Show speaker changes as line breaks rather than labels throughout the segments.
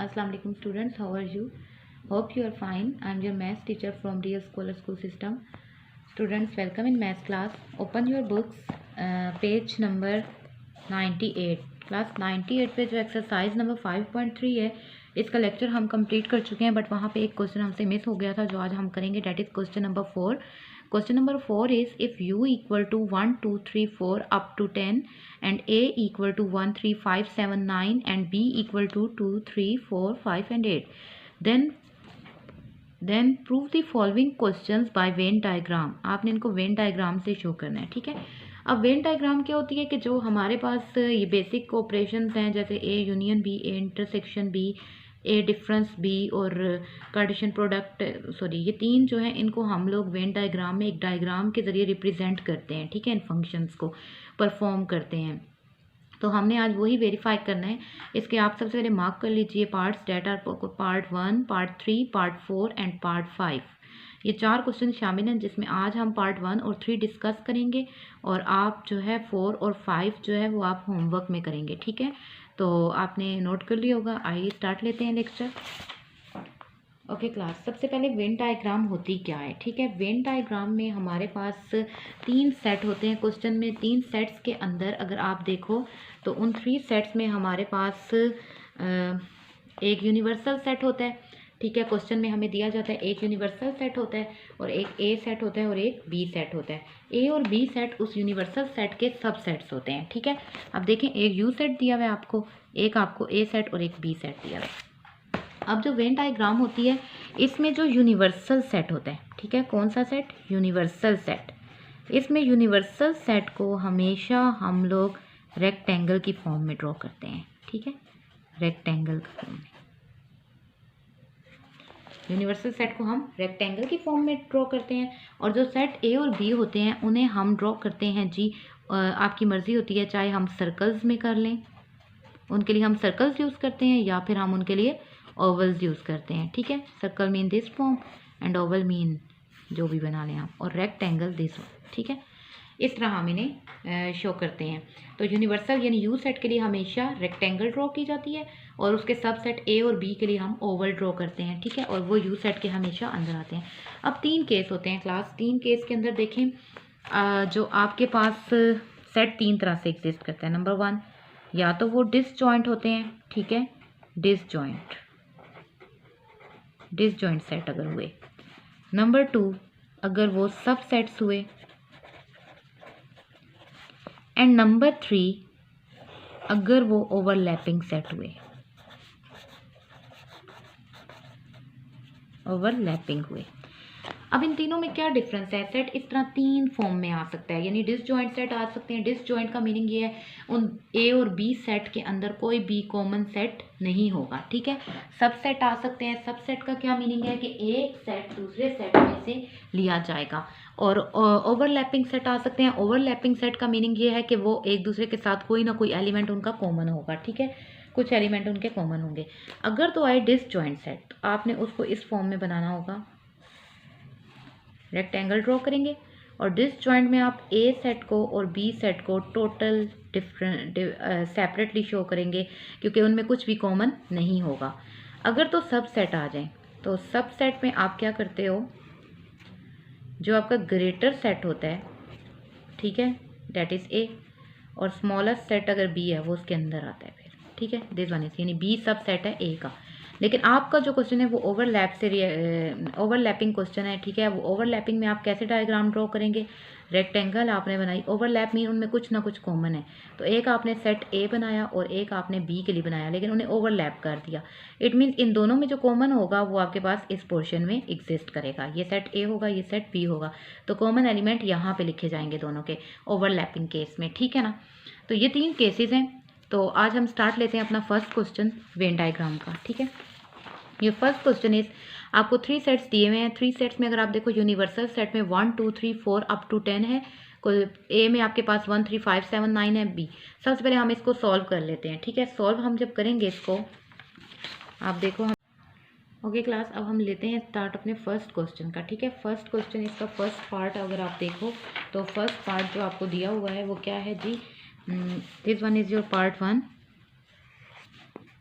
Assalamu alaikum students, how are you? Hope you are fine. I am your maths teacher from Dear Scholar School System. Students, welcome in maths class. Open your books, page number 98. Class 98 पे जो exercise number 5.3 है इसका lecture हम complete कर चुके हैं, but वहाँ पे एक क्वेश्चन हमसे मिस हो गया था जो आज हम करेंगे, that is question number 4. Question number 4 is if u equal to 1, 2, 3, 4 up to 10 and a equal to 1, 3, 5, 7, 9 and b equal to 2, 3, 4, 5 and 8, then prove the following questions by Venn diagram. आपने इनको Venn diagram से show करना है, ठीक है. अब Venn diagram क्या होती है कि जो हमारे पास ये बेसिक ऑपरेशंस हैं जैसे a union b, a intersection b, A difference B और कार्टेशियन प्रोडक्ट, सॉरी ये तीन जो हैं इनको हम लोग वेन डायग्राम में एक डायग्राम के ज़रिए रिप्रेजेंट करते हैं, ठीक है, इन फंक्शंस को परफॉर्म करते हैं. तो हमने आज वही वेरीफाई करना है. इसके आप सबसे पहले मार्क कर लीजिए parts that are part 1, part 3, part 4 and part 5. ये 4 क्वेश्चन शामिल हैं जिसमें आज हम पार्ट 1 और 3 डिस्कस करेंगे और आप जो है 4 और 5 जो है वो आप होमवर्क में करेंगे, ठीक है. तो आपने नोट कर लिया होगा. आइए स्टार्ट लेते हैं लेक्चर. ओके क्लास, सबसे पहले वेन डायग्राम होती क्या है, ठीक है. वेन डायग्राम में हमारे पास 3 सेट होते हैं. क्वेश्चन में 3 सेट्स के अंदर अगर आप देखो तो उन 3 सेट्स में हमारे पास एक यूनिवर्सल सेट होता है, ठीक है. क्वेश्चन में हमें दिया जाता है एक यूनिवर्सल सेट होता है और एक ए सेट होता है और एक बी सेट होता है. ए और बी सेट उस यूनिवर्सल सेट के सब सेट्स होते हैं, ठीक है. अब देखें एक यू सेट दिया हुआ है आपको, एक आपको ए सेट और एक बी सेट दिया हुआ है. अब जो वेन डायग्राम होती है इसमें जो यूनिवर्सल सेट होता है, ठीक है, कौन सा सेट, यूनिवर्सल सेट. इसमें यूनिवर्सल सेट को हमेशा हम लोग रेक्टेंगल की फॉर्म में ड्रॉ करते हैं, ठीक है, रेक्टेंगल की फॉर्म में. यूनिवर्सल सेट को हम रेक्टेंगल की फॉर्म में ड्रॉ करते हैं और जो सेट ए और बी होते हैं उन्हें हम ड्रॉ करते हैं जी, आपकी मर्ज़ी होती है चाहे हम सर्कल्स में कर लें, उनके लिए हम सर्कल्स यूज़ करते हैं या फिर हम उनके लिए ओवल्स यूज़ करते हैं, ठीक है. Circle mean this form and Oval mean जो भी बना लें आप, और रेक्टेंगल दिस, ठीक है. इस तरह हम इन्हें शो करते हैं. तो यूनिवर्सल यानी यू सेट के लिए हमेशा रेक्टेंगल ड्रॉ की जाती है और उसके सब सेट ए और बी के लिए हम ओवल ड्रॉ करते हैं, ठीक है, और वो यू सेट के हमेशा अंदर आते हैं. अब 3 केस होते हैं क्लास. 3 केस के अंदर देखें जो आपके पास सेट 3 तरह से एग्जिस्ट करता है. नंबर 1 या तो वो डिसजॉइंट होते हैं, ठीक है, डिसजॉइंट सेट अगर हुए. नंबर 2 अगर वो सब सेट्स हुए. एंड नंबर 3 अगर वो ओवरलैपिंग सेट हुए, ओवरलैपिंग हुए. अब इन तीनों में क्या डिफरेंस है. सेट इस तरह 3 फॉर्म में आ सकता है, यानी डिसजॉइंट सेट आ सकते हैं. डिसजॉइंट का मीनिंग ये है उन ए और बी सेट के अंदर कोई भी कॉमन सेट नहीं होगा, ठीक है. सब सेट आ सकते हैं. सब सेट का क्या मीनिंग है कि एक सेट दूसरे सेट में से लिया जाएगा. और ओवरलैपिंग सेट आ सकते हैं. ओवरलैपिंग सेट का मीनिंग ये है कि वो एक दूसरे के साथ कोई ना कोई एलिमेंट उनका कॉमन होगा, ठीक है, कुछ एलिमेंट उनके कॉमन होंगे. अगर तो आए डिसजॉइंट सेट, आपने उसको इस फॉर्म में बनाना होगा, रेक्टेंगल ड्रॉ करेंगे और डिसजॉइंट में आप ए सेट को और बी सेट को टोटल डिफरेंट सेपरेटली शो करेंगे क्योंकि उनमें कुछ भी कॉमन नहीं होगा. अगर तो सब सेट आ जाए तो सब सेट में आप क्या करते हो, जो आपका ग्रेटर सेट होता है, ठीक है, दैट इज़ ए, और स्मॉलेस्ट सेट अगर बी है वो उसके अंदर आता है फिर, ठीक है, दिस वन इज, यानी बी सब सेट है ए का. लेकिन आपका जो क्वेश्चन है वो ओवरलैपिंग क्वेश्चन है, ठीक है. वो ओवरलैपिंग में आप कैसे डायग्राम ड्रॉ करेंगे, रेक्टेंगल आपने बनाई. ओवरलैप मीन उनमें कुछ ना कुछ कॉमन है. तो एक आपने सेट ए बनाया और एक आपने बी के लिए बनाया, लेकिन उन्हें ओवरलैप कर दिया. इट मीन्स इन दोनों में जो कॉमन होगा वो आपके पास इस पोर्शन में एग्जिस्ट करेगा. ये सेट ए होगा, ये सेट बी होगा, तो कॉमन एलिमेंट यहाँ पे लिखे जाएंगे दोनों के ओवरलैपिंग केस में, ठीक है ना. तो ये 3 केसेस हैं. तो आज हम स्टार्ट लेते हैं अपना फर्स्ट क्वेश्चन वेन डायग्राम का, ठीक है. ये फर्स्ट क्वेश्चन इज, आपको 3 सेट्स दिए हुए हैं. 3 सेट्स में अगर आप देखो यूनिवर्सल सेट में 1, 2, 3, 4 अप टू 10 है. ए में आपके पास 1, 3, 5, 7, 9 है. बी, सबसे पहले हम इसको सॉल्व कर लेते हैं, ठीक है. सॉल्व हम जब करेंगे इसको, आप देखो हम, ओके क्लास, अब हम लेते हैं स्टार्ट अपने फर्स्ट क्वेश्चन का, ठीक है. फर्स्ट क्वेश्चन इसका फर्स्ट पार्ट अगर आप देखो तो फर्स्ट पार्ट जो आपको दिया हुआ है वो क्या है जी, this one is your part 1.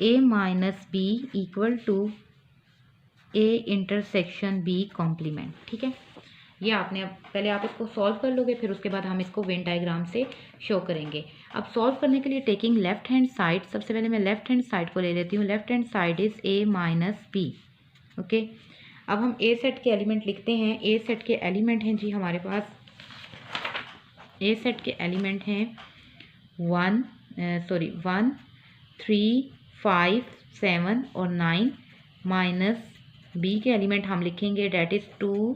A minus B equal to A intersection B complement. ठीक है, ये आपने अब पहले आप इसको सॉल्व कर लोगे, फिर उसके बाद हम इसको वेन डायग्राम से शो करेंगे। अब सॉल्व करने के लिए टेकिंग लेफ्ट हैंड साइड, सबसे पहले मैं लेफ्ट हैंड साइड को ले लेती हूँ। Left hand side is A minus B. Okay, अब हम ए सेट के एलिमेंट लिखते हैं। ए सेट के एलिमेंट हैं जी हमारे पास, ए सेट के एलिमेंट हैं 1 3 5 7 और 9 माइनस बी के एलिमेंट हम लिखेंगे डेट इज़ 2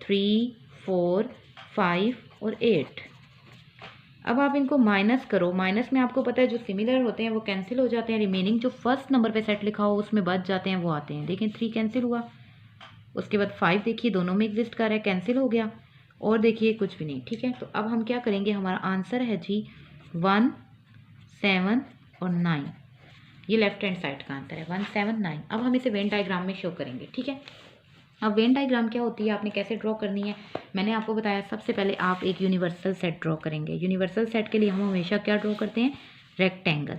3 4 5 और 8। अब आप इनको माइनस करो। माइनस में आपको पता है जो सिमिलर होते हैं वो कैंसिल हो जाते हैं। रिमेनिंग जो फर्स्ट नंबर पे सेट लिखा हो उसमें बच जाते हैं, वो आते हैं। देखिए 3 कैंसिल हुआ, उसके बाद 5 देखिए दोनों में एग्जिस्ट कर रहा है, कैंसिल हो गया। और देखिए कुछ भी नहीं। ठीक है, तो अब हम क्या करेंगे, हमारा आंसर है जी 1 7 और 9। ये लेफ्ट हैंड साइड का आंसर है 1 7 9। अब हम इसे वेन डायग्राम में शो करेंगे। ठीक है, अब वेन डायग्राम क्या होती है, आपने कैसे ड्रॉ करनी है, मैंने आपको बताया। सबसे पहले आप एक यूनिवर्सल सेट ड्रॉ करेंगे। यूनिवर्सल सेट के लिए हम हमेशा क्या ड्रॉ करते हैं, रेक्टेंगल।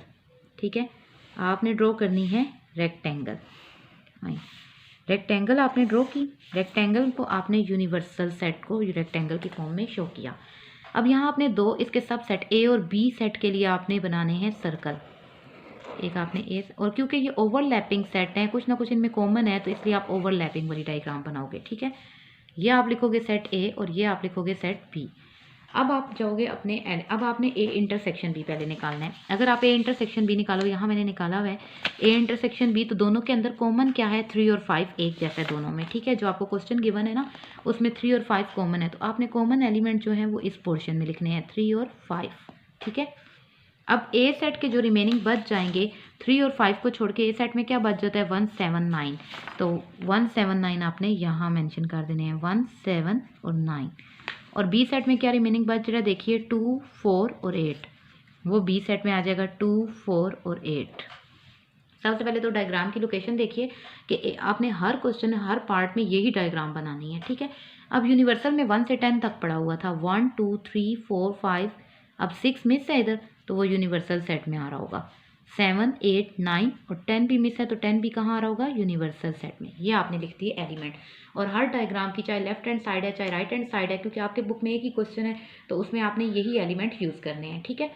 ठीक है, आपने ड्रॉ करनी है रेक्टेंगल। रेक्टेंगल आपने ड्रॉ की, रेक्टेंगल को आपने यूनिवर्सल सेट को रेक्टेंगल की फॉर्म में शो किया। अब यहाँ आपने दो इसके सब सेट ए और बी सेट के लिए आपने बनाने हैं सर्कल। एक आपने ए, और क्योंकि ये ओवरलैपिंग सेट हैं, कुछ ना कुछ इनमें कॉमन है, तो इसलिए आप ओवरलैपिंग वाली डायग्राम बनाओगे। ठीक है, ये आप लिखोगे सेट ए और ये आप लिखोगे सेट बी। अब आप जाओगे अपने अब आपने ए इंटरसेक्शन बी पहले निकालना है। अगर आप ए इंटरसेक्शन बी निकालो, यहाँ मैंने निकाला हुआ है ए इंटरसेक्शन बी, तो दोनों के अंदर कॉमन क्या है, 3 और 5 एक जैसा है दोनों में। ठीक है, जो आपको क्वेश्चन गिवन है ना उसमें 3 और 5 कॉमन है, तो आपने कॉमन एलिमेंट जो है वो इस पोर्शन में लिखने हैं 3 और 5। ठीक है, अब ए सेट के जो रिमेनिंग बच जाएंगे 3 और 5 को छोड़ के ए सेट में क्या बच जाता है 1 7 9। तो 1 7 9 आपने यहाँ मेंशन कर देने हैं 1 7 और 9। और बी सेट में क्या रिमेनिंग बच रहा है, देखिए 2 4 और 8, वो बी सेट में आ जाएगा 2 4 और 8। सबसे पहले तो डायग्राम की लोकेशन देखिए कि आपने हर क्वेश्चन हर पार्ट में यही डायग्राम बनानी है। ठीक है, अब यूनिवर्सल में 1 से 10 तक पड़ा हुआ था, 1 2 3 4 5, अब 6 मिस है इधर, तो वो यूनिवर्सल सेट में आ रहा होगा। 7 8 9 और 10 भी मिस है, तो 10 भी कहाँ आ रहा होगा, यूनिवर्सल सेट में। ये आपने लिख दी है एलिमेंट। और हर डायग्राम की चाहे लेफ्ट हैंड साइड है चाहे राइट हैंड साइड है, क्योंकि आपके बुक में एक ही क्वेश्चन है तो उसमें आपने यही एलिमेंट यूज़ करने हैं। ठीक है,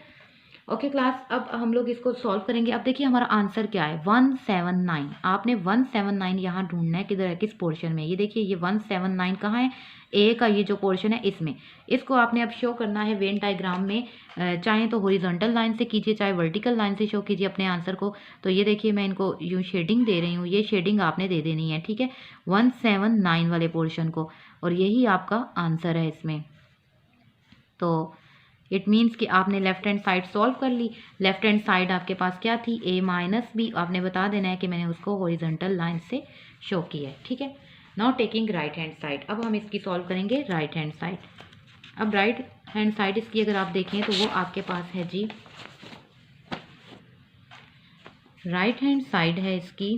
ओके क्लास, अब हम लोग इसको सॉल्व करेंगे। अब देखिए हमारा आंसर क्या है 179। आपने 179 यहाँ ढूंढना है, किधर है, किस पोर्शन में। ये देखिए ये 179 कहाँ है, ए का ये जो पोर्शन है इसमें। इसको आपने अब शो करना है वेन डायग्राम में, चाहे तो हॉरिजॉन्टल लाइन से कीजिए चाहे वर्टिकल लाइन से शो कीजिए अपने आंसर को। तो ये देखिए मैं इनको यूँ शेडिंग दे रही हूँ, ये शेडिंग आपने दे देनी है। ठीक है, 179 वाले पोर्शन को, और यही आपका आंसर है इसमें। तो इट मीन्स कि आपने लेफ्ट हैंड साइड सॉल्व कर ली। लेफ्ट हैंड साइड आपके पास क्या थी, ए माइनस बी। आपने बता देना है कि मैंने उसको हॉरिजॉन्टल लाइन से शो किया है। ठीक है, now taking right hand side, अब हम इसकी सॉल्व करेंगे राइट हैंड साइड। अब राइट हैंड साइड इसकी अगर आप देखें तो वो आपके पास है जी, राइट हैंड साइड है इसकी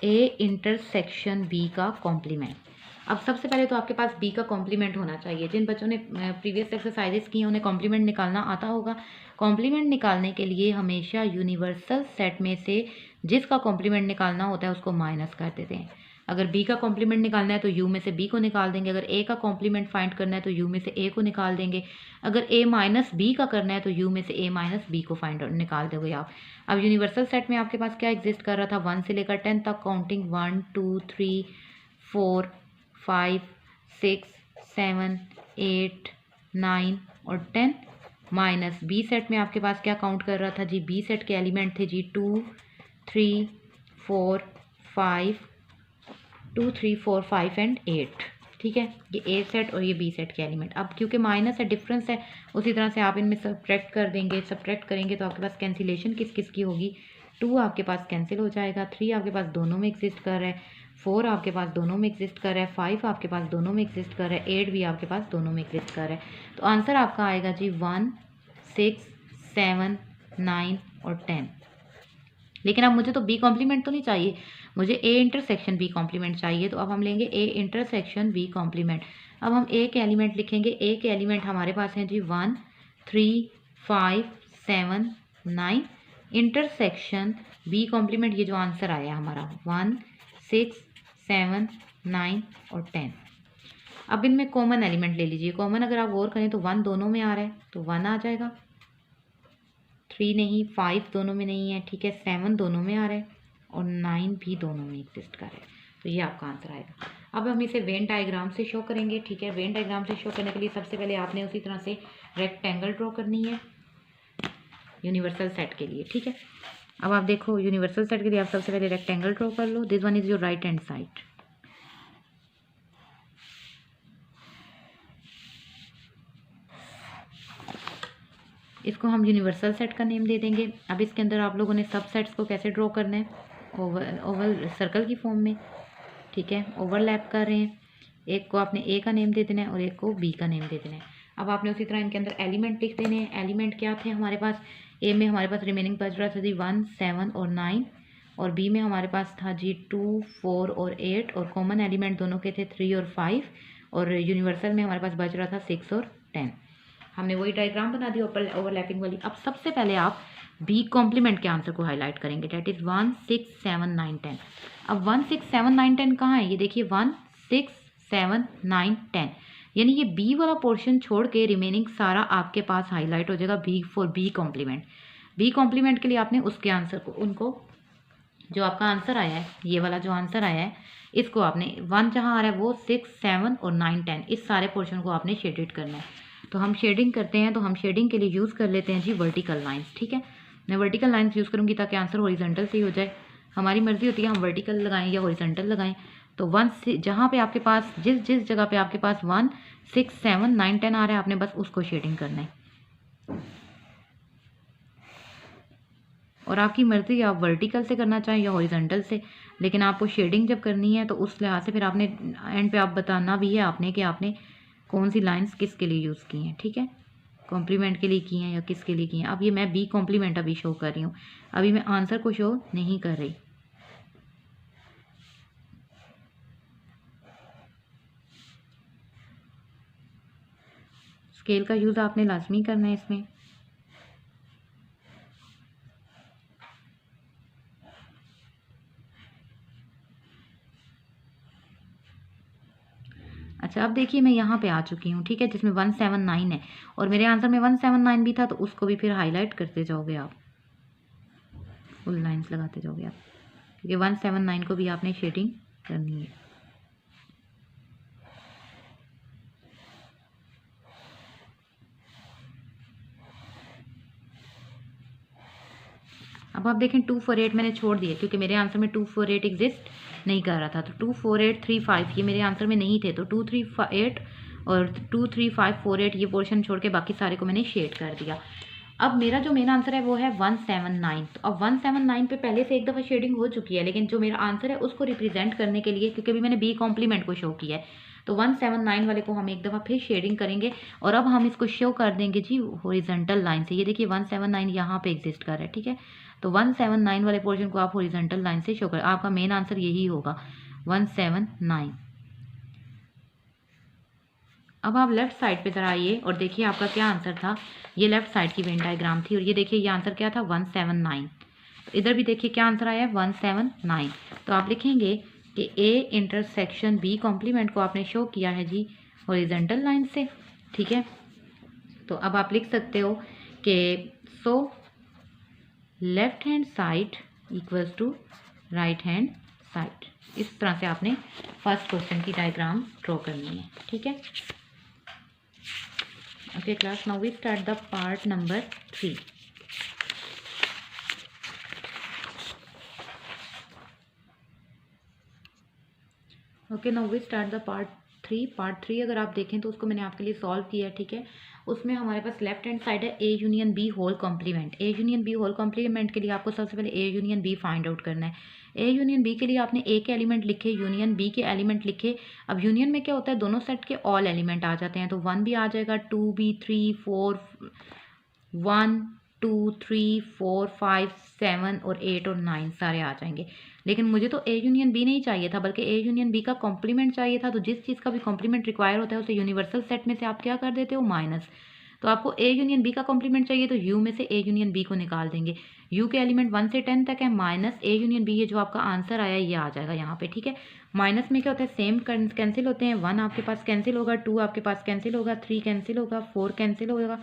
ए इंटरसेक्शन बी का कॉम्प्लीमेंट। अब सबसे पहले तो आपके पास बी का कॉम्प्लीमेंट होना चाहिए। जिन बच्चों ने प्रीवियस एक्सरसाइजेस की हैं उन्हें कॉम्प्लीमेंट निकालना आता होगा। कॉम्प्लीमेंट निकालने के लिए हमेशा यूनिवर्सल सेट में से जिसका कॉम्प्लीमेंट निकालना होता है उसको माइनस कर देते हैं। अगर बी का कॉम्प्लीमेंट निकालना है तो यू में से बी को निकाल देंगे। अगर ए का कॉम्प्लीमेंट फाइंड करना है तो यू में से ए को निकाल देंगे। अगर ए माइनस बी का करना है तो यू में से ए माइनस बी को फाइंड निकाल दोगे आप। अब यूनिवर्सल सेट में आपके पास क्या एग्जिस्ट कर रहा था, 1 से लेकर 10 तक काउंटिंग 1 2 3 4 5 6 7 8 9 और 10, माइनस बी सेट में आपके पास क्या काउंट कर रहा था जी, बी सेट के एलिमेंट थे जी 2 3 4 5 2 3 4 5 एंड 8। ठीक है, ये ए सेट और ये बी सेट के एलिमेंट। अब क्योंकि माइनस है, डिफरेंस है, उसी तरह से आप इनमें सब्ट्रैक्ट कर देंगे। सब्ट्रैक्ट करेंगे तो आपके पास कैंसिलेशन किस किस की होगी, 2 आपके पास कैंसिल हो जाएगा, 3 आपके पास दोनों में एग्जिस्ट कर रहा है, 4 आपके पास दोनों में एग्जिस्ट कर रहा है, 5 आपके पास दोनों में एग्जिस्ट कर रहा है, 8 भी आपके पास दोनों में एग्जिस्ट कर रहा है। तो आंसर आपका आएगा जी 1 6 7 9 और 10। लेकिन अब मुझे तो बी कॉम्प्लीमेंट तो नहीं चाहिए, मुझे ए इंटरसेक्शन बी कॉम्प्लीमेंट चाहिए। तो अब हम लेंगे ए इंटरसेक्शन बी कॉम्प्लीमेंट। अब हम ए के एलिमेंट लिखेंगे। ए के एलिमेंट हमारे पास हैं जी 1 3 5 7 9 इंटरसेक्शन बी कॉम्प्लीमेंट, ये जो आंसर आया हमारा 1, 6, 7, 9 और 10। अब इनमें कॉमन एलिमेंट ले लीजिए। कॉमन अगर आप गौर करें तो 1 दोनों में आ रहा है तो 1 आ जाएगा, 3 नहीं, 5 दोनों में नहीं है, ठीक है, 7 दोनों में आ रहा है और 9 भी दोनों में एग्जिस्ट कर रहा है, तो ये आपका आंसर आएगा। अब हम इसे वेन डायग्राम से शो करेंगे, ठीक है। वेन डायग्राम से शो करने के लिए सबसे पहले आपने उसी तरह से रेक्टेंगल ड्रॉ करनी है यूनिवर्सल सेट के लिए, ठीक है। अब आप देखो यूनिवर्सल सेट के लिए आप सबसे पहले रेक्टेंगल ड्रॉ कर लो। This one is your right hand side. इसको हम यूनिवर्सल सेट का नेम दे देंगे। अब इसके अंदर आप लोगों ने सब सेट्स को कैसे ड्रॉ करना है, ओवल सर्कल की फॉर्म में, ठीक है, ओवरलैप कर रहे हैं। एक को आपने ए का नेम दे देना है और एक को बी का नेम दे देना है। अब आपने उसी तरह इनके अंदर एलिमेंट लिख देने हैं। एलिमेंट क्या थे हमारे पास, ए में हमारे पास रिमेनिंग बच रहा था जी 1, 7 और 9 और बी में हमारे पास था जी 2, 4 और 8 और कॉमन एलिमेंट दोनों के थे 3 और 5 और यूनिवर्सल में हमारे पास बच रहा था 6 और 10। हमने वही डायग्राम बना दी ओवरलैपिंग वाली। अब सबसे पहले आप बी कॉम्प्लीमेंट के आंसर को हाईलाइट करेंगे, डेट इज 1, 6, 7, 9, 10। अब 1, 6, 7, 9, 10 कहाँ है, ये देखिए 1, 6, 7, 9, 10, यानी ये बी वाला पोर्शन छोड़ के रिमेनिंग सारा आपके पास हाईलाइट हो जाएगा B for B complement. B complement के लिए आपने उसके आंसर को, उनको जो आपका आंसर आया है, ये वाला जो आंसर आया है, इसको आपने 1 जहाँ आ रहा है वो 6, 7 और 9, 10, इस सारे पोर्शन को आपने शेडेड करना है। तो हम शेडिंग करते हैं, तो हम शेडिंग के लिए यूज़ कर लेते हैं जी वर्टिकल लाइंस, ठीक है। मैं वर्टिकल लाइंस यूज़ करूँगी ताकि आंसर हॉरिजॉन्टल से ही हो जाए। हमारी मर्जी होती है हम वर्टिकल लगाएं या हॉरिजॉन्टल लगाएं। तो 1 से जहाँ पे आपके पास जिस जगह पे आपके पास 1, 6, 7, 9, 10 आ रहा है, आपने बस उसको शेडिंग करना है। और आपकी मर्जी आप वर्टिकल से करना चाहें या हॉरिजॉन्टल से, लेकिन आपको शेडिंग जब करनी है तो उस लिहाज से फिर आपने एंड पे आप बताना भी है आपने कि आपने कौन सी लाइंस किसके लिए यूज़ की हैं, ठीक है, कॉम्प्लीमेंट के लिए की हैं या किसके लिए की हैं। अब ये मैं बी कॉम्प्लीमेंट अभी शो कर रही हूँ, अभी मैं आंसर को शो नहीं कर रही। स्केल का यूज़ आपने लाजमी करना है इसमें। अच्छा अब देखिए मैं यहाँ पे आ चुकी हूँ, ठीक है, जिसमें 179 है और मेरे आंसर में 179 भी था, तो उसको भी फिर हाईलाइट करते जाओगे आप, फुल लाइंस लगाते जाओगे आप, क्योंकि 179 को भी आपने शेडिंग करनी है। अब आप देखें 248 मैंने छोड़ दिया क्योंकि मेरे आंसर में 248 एग्जिस्ट नहीं कर रहा था, तो 24835 ये मेरे आंसर में नहीं थे, तो 238 और 23548 ये पोर्शन छोड़ के बाकी सारे को मैंने शेड कर दिया। अब मेरा जो मेन आंसर है वो है 179। तो अब 179 पे पहले से एक दफ़ा शेडिंग हो चुकी है, लेकिन जो मेरा आंसर है उसको रिप्रेजेंट करने के लिए, क्योंकि अभी मैंने बी कॉम्प्लीमेंट को शो किया है, तो 179 वाले को हम एक दफ़ा फिर शेडिंग करेंगे और अब हम इसको शो कर देंगे जी हॉरिजॉन्टल लाइन से। ये देखिए 179 यहाँ पे एग्जिस्ट कर रहा है, ठीक है, तो 179 वाले पोर्शन को आप हॉरिजॉन्टल लाइन से शो करें। आपका मेन आंसर यही होगा 179। अब आप लेफ्ट साइड पे ज़रा आइए और देखिए आपका क्या आंसर था। ये लेफ्ट साइड की वेन डायग्राम थी और ये देखिए ये आंसर क्या था 179। तो इधर भी देखिए क्या आंसर आया है 179। तो आप लिखेंगे कि ए इंटरसेक्शन बी कॉम्प्लीमेंट को आपने शो किया है जी हॉरिजॉन्टल लाइन से, ठीक है। तो अब आप लिख सकते हो कि so left hand side equals to right hand side. इस तरह से आपने फर्स्ट क्वेश्चन की डायग्राम ड्रॉ करनी है, ठीक है। Okay class, now we start the part number 3. Okay, now we start the part 3. Part 3 अगर आप देखें तो उसको मैंने आपके लिए सॉल्व किया है, ठीक है। उसमें हमारे पास लेफ्ट हैंड साइड है A union B whole complement. A union B whole complement के लिए आपको सबसे पहले A union B find out करना है। ए यूनियन बी के लिए आपने ए के एलिमेंट लिखे, यूनियन बी के एलिमेंट लिखे। अब यूनियन में क्या होता है, दोनों सेट के ऑल एलिमेंट आ जाते हैं, तो 1 भी आ जाएगा, 2 भी, 3, 4, 1, 2, 3, 4, 5, 7 और 8 और 9 सारे आ जाएंगे। लेकिन मुझे तो ए यूनियन बी नहीं चाहिए था, बल्कि ए यूनियन बी का कॉम्प्लीमेंट चाहिए था। तो जिस चीज़ का भी कॉम्प्लीमेंट रिक्वायर होता है उसे यूनिवर्सल सेट में से आप क्या कर देते हो, माइनस। तो आपको ए यूनियन बी का कॉम्प्लीमेंट चाहिए तो यू में से ए यूनियन बी को निकाल देंगे। यू के एलिमेंट 1 से 10 तक है, माइनस ए यूनियन बी, ये जो आपका आंसर आया ये आ जाएगा यहाँ पे, ठीक है। माइनस में क्या होता है, सेम कैंसिल होते हैं, 1 आपके पास कैंसिल होगा, 2 आपके पास कैंसिल होगा, 3 कैंसिल होगा, 4 कैंसिल होगा,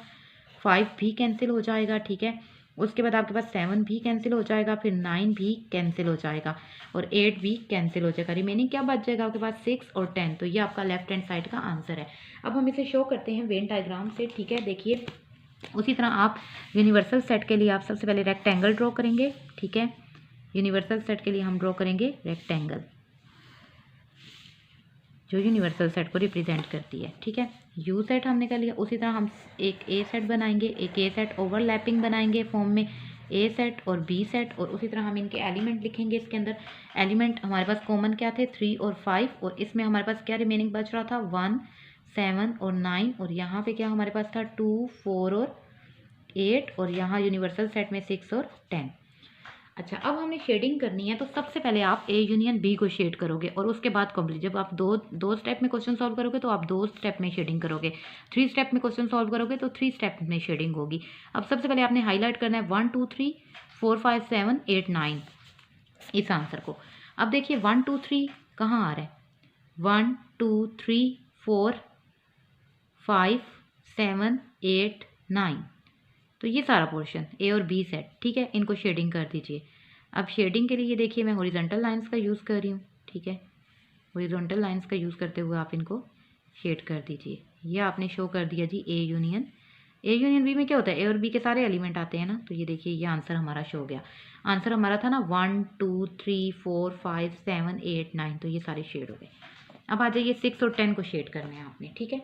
5 भी कैंसिल हो जाएगा, ठीक है। उसके बाद आपके पास 7 भी कैंसिल हो जाएगा, फिर 9 भी कैंसिल हो जाएगा और 8 भी कैंसिल हो जाएगा। रिमेनिंग क्या बच जाएगा आपके पास, 6 और 10। तो ये आपका लेफ्ट हैंड साइड का आंसर है। अब हम इसे शो करते हैं वेन डायग्राम से, ठीक है। देखिए उसी तरह आप यूनिवर्सल सेट के लिए आप सबसे पहले रेक्टेंगल ड्रॉ करेंगे, ठीक है। यूनिवर्सल सेट के लिए हम ड्रॉ करेंगे रेक्टेंगल जो यूनिवर्सल सेट को रिप्रेजेंट करती है, ठीक है। यू सेट हमने कर लिया। उसी तरह हम एक ए सेट बनाएंगे, एक ए सेट ओवरलैपिंग बनाएंगे फॉर्म में, ए सेट और बी सेट, और उसी तरह हम इनके एलिमेंट लिखेंगे। इसके अंदर एलिमेंट हमारे पास कॉमन क्या थे, 3 और 5, और इसमें हमारे पास क्या रिमेनिंग बच रहा था, 1, 7 और 9, और यहाँ पे क्या हमारे पास था 2, 4 और 8, और यहाँ यूनिवर्सल सेट में 6 और 10। अच्छा, अब हमने शेडिंग करनी है, तो सबसे पहले आप ए यूनियन बी को शेड करोगे और उसके बाद कंप्लीट। जब आप दो स्टेप में क्वेश्चन सॉल्व करोगे तो आप 2 स्टेप में शेडिंग करोगे, 3 स्टेप में क्वेश्चन सॉल्व करोगे तो 3 स्टेप में शेडिंग होगी। अब सबसे पहले आपने हाईलाइट करना है 1 2 3 4 5 7 8 9 इस आंसर को। अब देखिए 1 2 3 कहाँ आ रहा है, 1 2 3 4 5 7 8 9, तो ये सारा पोर्शन ए और बी सेट, ठीक है। इनको शेडिंग कर दीजिए। अब शेडिंग के लिए ये देखिए मैं हॉरिजॉन्टल लाइंस का यूज़ कर रही हूँ, ठीक है। हॉरिजॉन्टल लाइंस का यूज़ करते हुए आप इनको शेड कर दीजिए। ये आपने शो कर दिया जी ए यूनियन बी में क्या होता है, ए और बी के सारे एलिमेंट आते हैं ना। तो ये देखिए ये आंसर हमारा शो हो गया। आंसर हमारा था ना 1 2 3 4 5 7 8 9, तो ये सारे शेड हो गए। अब आ जाइए 6 और 10 को शेड करने हैं आपने, ठीक है,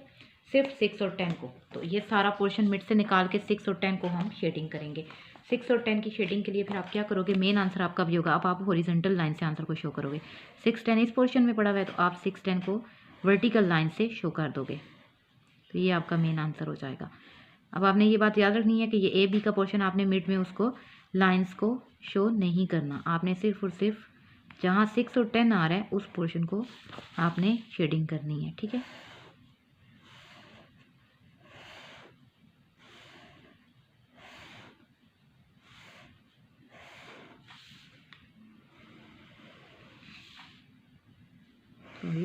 सिर्फ 6 और 10 को। तो ये सारा पोर्शन मिड से निकाल के 6 और 10 को हम शेडिंग करेंगे। 6 और 10 की शेडिंग के लिए फिर आप क्या करोगे, मेन आंसर आपका भी होगा। अब आप हॉरिजॉन्टल लाइन से आंसर को शो करोगे। 6 10 इस पोर्शन में पड़ा हुआ है तो आप 6 10 को वर्टिकल लाइन से शो कर दोगे, तो ये आपका मेन आंसर हो जाएगा। अब आपने ये बात याद रखनी है कि ये ए बी का पोर्शन आपने मिड में उसको लाइन्स को शो नहीं करना, आपने सिर्फ और सिर्फ जहाँ 6 और 10 आ रहा है उस पोर्शन को आपने शेडिंग करनी है, ठीक है।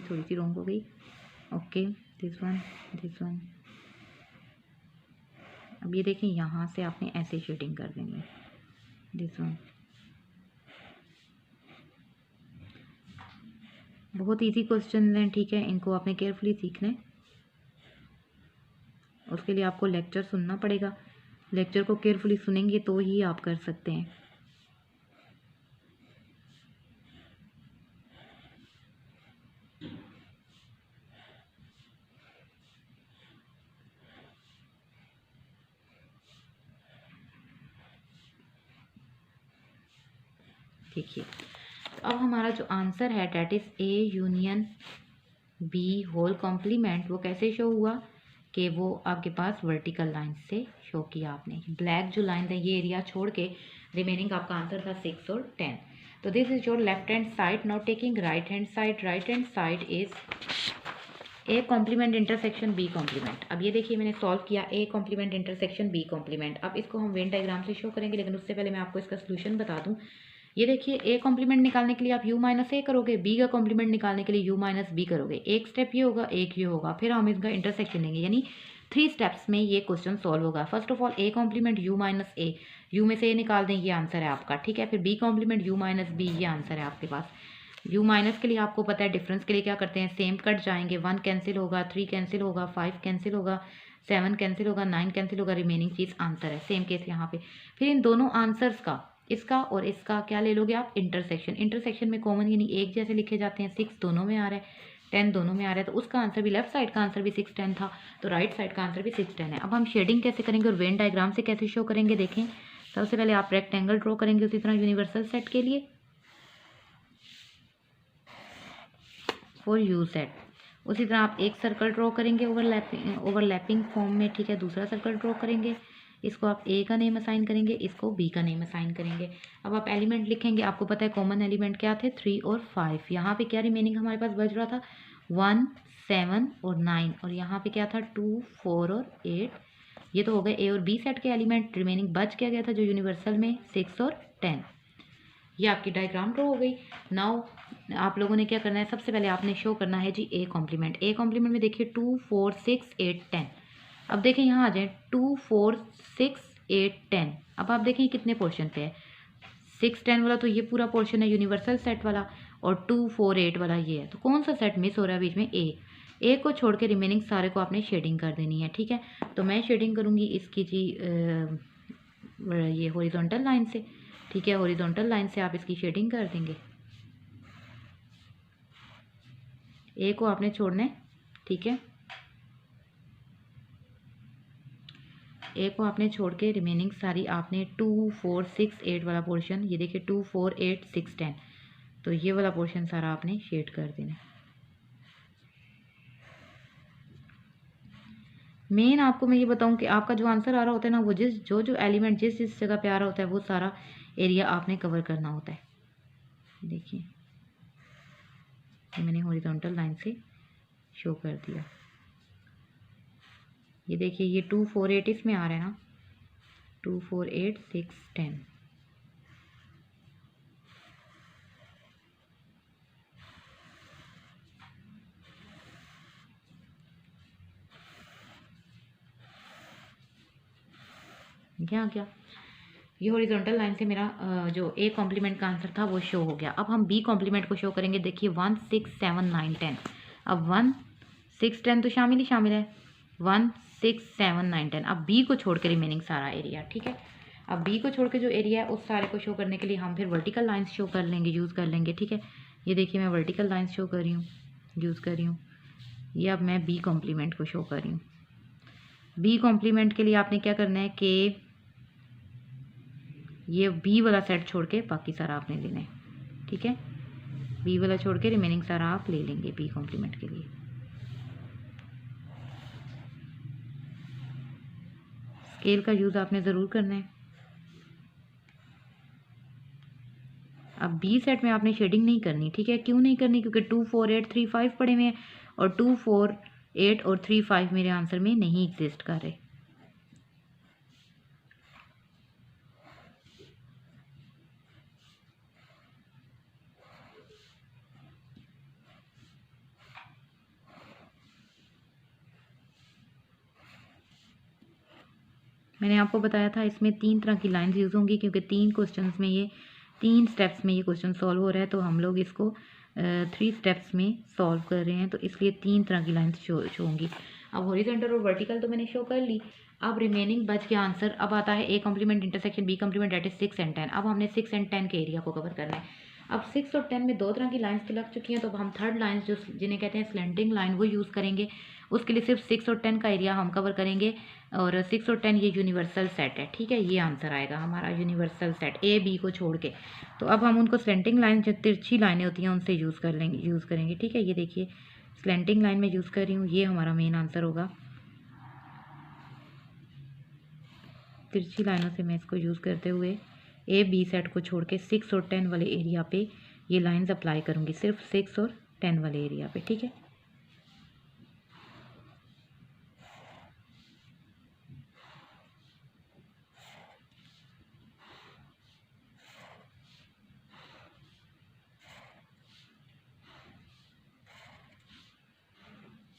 थोड़ी सी रॉन्ग हो गई। Okay, this one. अब ये देखें यहाँ से आपने ऐसे शेडिंग कर देनी है, दिस वन। बहुत इजी क्वेश्चन हैं, ठीक है। इनको आपने केयरफुली सीखना है। उसके लिए आपको लेक्चर सुनना पड़ेगा। लेक्चर को केयरफुली सुनेंगे तो ही आप कर सकते हैं। देखिए अब हमारा जो आंसर है that is A union B whole complement, वो कैसे शो हुआ कि वो आपके पास वर्टिकल लाइन से शो किया आपने। ब्लैक जो लाइन था ये एरिया छोड़ के रिमेनिंग आपका आंसर था 6 और 10। तो this is your left hand side. Now taking right hand side is A complement intersection B complement. अब ये देखिए मैंने सॉल्व किया A complement intersection B complement. अब इसको हम वेन डायग्राम से शो करेंगे, लेकिन उससे पहले मैं आपको इसका सोल्यूशन बता दूं। ये देखिए ए कॉम्प्लीमेंट निकालने के लिए आप u माइनस ए करोगे, बी का कॉम्प्लीमेंट निकालने के लिए u माइनस बी करोगे। एक स्टेप ये होगा, एक ये होगा, फिर हम इसका इंटरसेक्शन लेंगे, यानी 3 स्टेप्स में ये क्वेश्चन सॉल्व होगा। First of all A complement u minus A, U में से ए निकाल दें, ये आंसर है आपका, ठीक है। फिर B complement u minus B, ये आंसर है आपके पास। u माइनस के लिए आपको पता है डिफरेंस के लिए क्या करते हैं, सेम कट जाएंगे, 1 कैंसिल होगा, 3 कैंसिल होगा, 5 कैंसिल होगा, 7 कैंसिल होगा, 9 कैंसिल होगा, रिमेनिंग चीज़ आंसर है। सेम केस यहाँ पे। फिर इन दोनों आंसर्स का, इसका और इसका क्या ले लोगे आप, इंटरसेक्शन में कॉमन यानी एक जैसे लिखे जाते हैं। 6 दोनों में आ रहा है, 10 दोनों में आ रहा है, तो उसका आंसर भी, लेफ्ट साइड का आंसर भी 6 10 था, तो राइट साइड का आंसर भी 6 10 है। अब हम शेडिंग कैसे करेंगे और वेन डायग्राम से कैसे शो करेंगे, देखें। सबसे पहले आप रेक्टेंगल ड्रॉ करेंगे उसी तरह यूनिवर्सल सेट के लिए फॉर यू सेट। उसी तरह आप एक सर्कल ड्रॉ करेंगे ओवरलैपिंग फॉर्म में, ठीक है। दूसरा सर्कल ड्रॉ करेंगे, इसको आप ए का नेम असाइन करेंगे, इसको बी का नेम असाइन करेंगे। अब आप एलिमेंट लिखेंगे, आपको पता है कॉमन एलिमेंट क्या थे, 3 और 5। यहाँ पे क्या रिमेनिंग हमारे पास बच रहा था, 1 7 और 9, और यहाँ पे क्या था 2 4 और 8 ये तो हो गए ए और बी सेट के एलिमेंट। रिमेनिंग बच क्या गया था जो यूनिवर्सल में 6 और 10। ये आपकी डायग्राम ड्रॉ हो गई। नाउ आप लोगों ने क्या करना है, सबसे पहले आपने शो करना है जी ए कॉम्प्लीमेंट। ए कॉम्प्लीमेंट में देखिए 2 4 6 8 10। अब देखें यहाँ आ जाए 2 4 6 8 10। अब आप देखें कितने पोर्शन पे है, 6 10 वाला तो ये पूरा पोर्शन है यूनिवर्सल सेट वाला, और 2 4 8 वाला ये है। तो कौन सा सेट मिस हो रहा है बीच में, ए को छोड़ के रिमेनिंग सारे को आपने शेडिंग कर देनी है। ठीक है, तो मैं शेडिंग करूँगी इसकी जी ये हॉरिजॉन्टल लाइन से। ठीक है, हॉरिजॉन्टल लाइन से आप इसकी शेडिंग कर देंगे। ए को आपने छोड़ना है। ठीक है, ए को आपने छोड़ के रिमेनिंग सारी आपने 2 4 6 8 वाला पोर्शन, ये देखिए 2 4 8 6 10, तो ये वाला पोर्शन सारा आपने शेड कर देना। मेन आपको मैं ये बताऊं कि आपका जो आंसर आ रहा होता है ना, वो जो एलिमेंट जिस जगह पे आ रहा होता है वो सारा एरिया आपने कवर करना होता है। देखिए ये मैंने हॉरिजॉन्टल लाइन से शो कर दिया। ये देखिए ये 2 4 8 इसमें आ रहा है ना, 2 4 8 6 10। क्या क्या ये हॉरिजॉन्टल लाइन से मेरा जो ए कॉम्प्लीमेंट का आंसर था वो शो हो गया। अब हम बी कॉम्प्लीमेंट को शो करेंगे। देखिए 1 6 7 9 10। अब 1 6 10 तो शामिल ही शामिल है, 1 6 7 9 10। अब बी को छोड़ के रिमेनिंग सारा एरिया। ठीक है, अब बी को छोड़ के जो एरिया है उस सारे को शो करने के लिए हम फिर वर्टिकल लाइन्स शो कर लेंगे, यूज़ कर लेंगे। ठीक है, ये देखिए मैं वर्टिकल लाइन्स शो कर रही हूँ, यूज़ कर रही हूँ। ये अब मैं बी कॉम्प्लीमेंट को शो कर रही हूँ। बी कॉम्प्लीमेंट के लिए आपने क्या करना है कि ये बी वाला सेट छोड़ के बाकी सारा आपने लेना है। ठीक है, बी वाला छोड़ के रिमेनिंग सारा आप ले लेंगे बी कॉम्प्लीमेंट के लिए। स्केल का यूज़ आपने ज़रूर करना है। अब बी सेट में आपने शेडिंग नहीं करनी। ठीक है, क्यों नहीं करनी, क्योंकि 2 4 8 3 5 पड़े हुए हैं और 2 4 8 और 3 5 मेरे आंसर में नहीं एग्जिस्ट कर रहे। मैंने आपको बताया था इसमें 3 तरह की लाइंस यूज़ होंगी, क्योंकि 3 क्वेश्चंस में ये 3 स्टेप्स में ये क्वेश्चन सॉल्व हो रहा है, तो हम लोग इसको 3 स्टेप्स में सॉल्व कर रहे हैं, तो इसलिए 3 तरह की लाइंस शो होंगी। अब हॉरिजॉन्टल और वर्टिकल तो मैंने शो कर ली। अब रिमेनिंग बच गया आंसर। अब आता है A complement intersection B complement, that is 6 and 10। अब हमने 6 एंड 10 के एरिया को कवर करना है। अब 6 और 10 में 2 तरह की लाइंस तो लग चुकी हैं, तो अब हम थर्ड लाइंस जो जिन्हें कहते हैं स्लेंटिंग लाइन वो यूज़ करेंगे। उसके लिए सिर्फ 6 और 10 का एरिया हम कवर करेंगे, और 6 और 10 ये यूनिवर्सल सेट है। ठीक है, ये आंसर आएगा हमारा यूनिवर्सल सेट ए बी को छोड़ के। तो अब हम उनको स्लेंटिंग लाइन, जो तिरछी लाइनें होती हैं उनसे यूज़ करेंगे। ठीक है, ये देखिए स्लेंटिंग लाइन में यूज़ कर रही हूँ, ये हमारा मेन आंसर होगा। तिरछी लाइनों से मैं इसको यूज़ करते हुए ए बी सेट को छोड़ के 6 और 10 वाले एरिया पे ये लाइंस अप्लाई करूँगी, सिर्फ 6 और 10 वाले एरिया पे। ठीक है,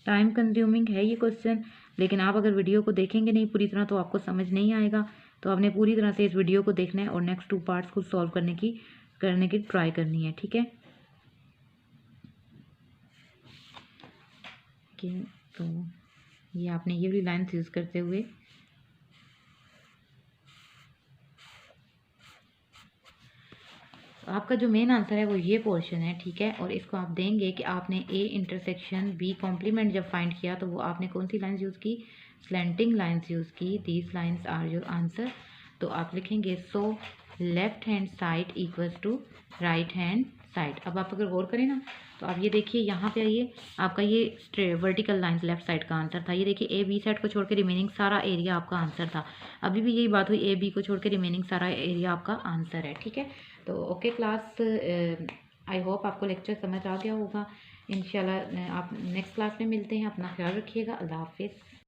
टाइम कंज्यूमिंग है ये क्वेश्चन, लेकिन आप अगर वीडियो को देखेंगे नहीं पूरी तरह तो आपको समझ नहीं आएगा। तो आपने पूरी तरह से इस वीडियो को देखना है और नेक्स्ट 2 पार्ट्स को सॉल्व करने की ट्राई करनी है। ठीक है, तो ये आपने ये वाली लाइन्स यूज़ करते हुए आपका जो मेन आंसर है वो ये पोर्शन है। ठीक है, और इसको आप देंगे कि आपने ए इंटरसेक्शन बी कॉम्प्लीमेंट जब फाइंड किया तो वो आपने कौन सी लाइंस यूज़ की, स्लेंटिंग लाइंस यूज़ की। These lines are your answer. तो आप लिखेंगे so left hand side equals to right hand side. अब आप अगर गौर करें ना तो आप ये देखिए यहाँ पे आइए, आपका ये वर्टिकल लाइंस लेफ्ट साइड का आंसर था। ये देखिए ए बी सेट को छोड़ के रिमेनिंग सारा एरिया आपका आंसर था। अभी भी यही बात हुई, ए बी को छोड़ के रिमेनिंग सारा एरिया आपका आंसर है। ठीक है, तो ओके क्लास, आई होप आपको लेक्चर समझ आ गया होगा। इंशाल्लाह आप नेक्स्ट क्लास में मिलते हैं। अपना ख्याल रखिएगा। अल्लाह हाफिज़।